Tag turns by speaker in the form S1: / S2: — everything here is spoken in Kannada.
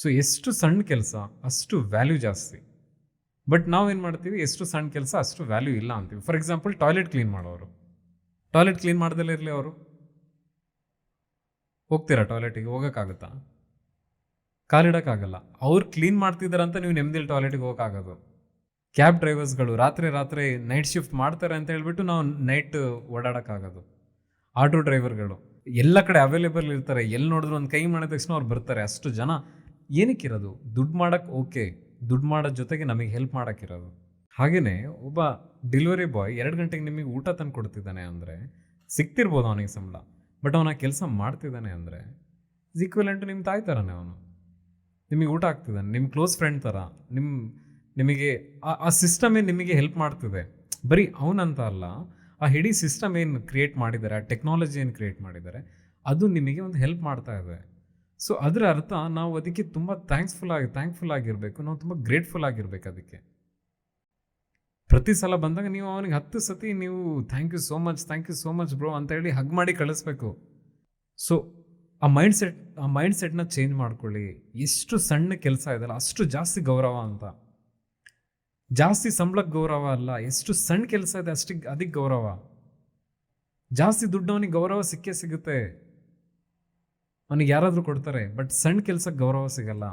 S1: ಸೊ ಎಷ್ಟು ಸಣ್ಣ ಕೆಲಸ ಅಷ್ಟು ವ್ಯಾಲ್ಯೂ ಜಾಸ್ತಿ. ಬಟ್ ನಾವೇನು ಮಾಡ್ತೀವಿ, ಎಷ್ಟು ಸಣ್ಣ ಕೆಲಸ ಅಷ್ಟು ವ್ಯಾಲ್ಯೂ ಇಲ್ಲ ಅಂತೀವಿ. ಫಾರ್ ಎಕ್ಸಾಂಪಲ್ ಟಾಯ್ಲೆಟ್ ಕ್ಲೀನ್ ಮಾಡೋರು, ಟಾಯ್ಲೆಟ್ ಕ್ಲೀನ್ ಮಾಡ್ದಲೇ ಇರಲಿ, ಅವರು ಹೋಗ್ತೀರಾ ಟಾಯ್ಲೆಟಿಗೆ? ಹೋಗೋಕ್ಕಾಗುತ್ತಾ? ಕಾಲಿಡೋಕ್ಕಾಗಲ್ಲ. ಅವ್ರು ಕ್ಲೀನ್ ಮಾಡ್ತಿದ್ದಾರಂತ ನೀವು ನೆಮ್ಮದಿಲಿ ಟಾಯ್ಲೆಟಿಗೆ ಹೋಗೋಕ್ಕಾಗೋದು. ಕ್ಯಾಬ್ ಡ್ರೈವರ್ಸ್ಗಳು ರಾತ್ರಿ ನೈಟ್ ಶಿಫ್ಟ್ ಮಾಡ್ತಾರೆ ಅಂತ ಹೇಳ್ಬಿಟ್ಟು ನಾವು ನೈಟ್ ಓಡಾಡೋಕ್ಕಾಗೋದು. ಆಟೋ ಡ್ರೈವರ್ಗಳು ಎಲ್ಲ ಕಡೆ ಅವೈಲೇಬಲ್ ಇರ್ತಾರೆ, ಎಲ್ಲಿ ನೋಡಿದ್ರು ಒಂದು ಕೈ ಮಾಡಿದ ತಕ್ಷಣ ಅವ್ರು ಬರ್ತಾರೆ. ಅಷ್ಟು ಜನ ಏನಕ್ಕಿರೋದು? ದುಡ್ಡು ಮಾಡೋಕ್ಕೆ. ಓಕೆ, ದುಡ್ಡು ಮಾಡೋದ್ರ ಜೊತೆಗೆ ನಮಗೆ ಹೆಲ್ಪ್ ಮಾಡೋಕ್ಕಿರೋದು. ಹಾಗೆಯೇ ಒಬ್ಬ ಡೆಲಿವರಿ ಬಾಯ್ 2 ಗಂಟೆಗೆ ನಿಮಗೆ ಊಟ ತಂದು ಕೊಡ್ತಿದ್ದಾನೆ ಅಂದರೆ ಸಿಗ್ತಿರ್ಬೋದು ಅವನಿಗೆ ಸಂಬಳ, ಬಟ್ ಅವನ ಕೆಲಸ ಮಾಡ್ತಿದ್ದಾನೆ ಅಂದರೆ ಈಕ್ವಲೆಂಟು ನಿಮ್ಮ ತಾಯಿ ಥರನೇ. ಅವನು ನಿಮಗೆ ಊಟ ಆಗ್ತಿದ್ದಾನೆ, ನಿಮ್ಮ ಕ್ಲೋಸ್ ಫ್ರೆಂಡ್ ಥರ. ನಿಮಗೆ ಆ ಸಿಸ್ಟಮೇ ನಿಮಗೆ ಹೆಲ್ಪ್ ಮಾಡ್ತಿದೆ. ಬರೀ ಅವನಂತ ಅಲ್ಲ, ಆ ಇಡೀ ಸಿಸ್ಟಮ್ ಏನು ಕ್ರಿಯೇಟ್ ಮಾಡಿದ್ದಾರೆ, ಆ ಟೆಕ್ನಾಲಜಿ ಏನು ಕ್ರಿಯೇಟ್ ಮಾಡಿದ್ದಾರೆ, ಅದು ನಿಮಗೆ ಒಂದು ಹೆಲ್ಪ್ ಮಾಡ್ತಾ ಇದೆ. ಸೊ ಅದರ ಅರ್ಥ ನಾವು ಅದಕ್ಕೆ ತುಂಬ ಥ್ಯಾಂಕ್ಫುಲ್ ಆಗಿರಬೇಕು, ನಾವು ತುಂಬ ಗ್ರೇಟ್ಫುಲ್ ಆಗಿರ್ಬೇಕು. ಅದಕ್ಕೆ ಪ್ರತಿ ಸಲ ಬಂದಾಗ ನೀವು ಅವನಿಗೆ 10 ಸತಿ ನೀವು thank you so much bro ಅಂತ ಹೇಳಿ ಹಗ್ ಮಾಡಿ ಕಳಿಸ್ಬೇಕು. ಸೊ ಆ ಮೈಂಡ್ಸೆಟ್ನ ಚೇಂಜ್ ಮಾಡ್ಕೊಳ್ಳಿ. ಎಷ್ಟು ಸಣ್ಣ ಕೆಲಸ ಇದೆಯಲ್ಲ ಅಷ್ಟು ಜಾಸ್ತಿ ಗೌರವ ಅಂತ. ಜಾಸ್ತಿ ಸಂಬಳಕ್ಕೆ ಗೌರವ ಅಲ್ಲ, ಎಷ್ಟು ಸಣ್ಣ ಕೆಲಸ ಇದೆ ಅದಕ್ಕೆ ಗೌರವ. ಜಾಸ್ತಿ ದುಡ್ಡು ಅವನಿಗೆ ಗೌರವ ಸಿಕ್ಕೇ ಸಿಗುತ್ತೆ, ಅವನಿಗೆ ಯಾರಾದರೂ ಕೊಡ್ತಾರೆ, ಬಟ್ ಸಣ್ಣ ಕೆಲಸಕ್ಕೆ ಗೌರವ ಸಿಗಲ್ಲ.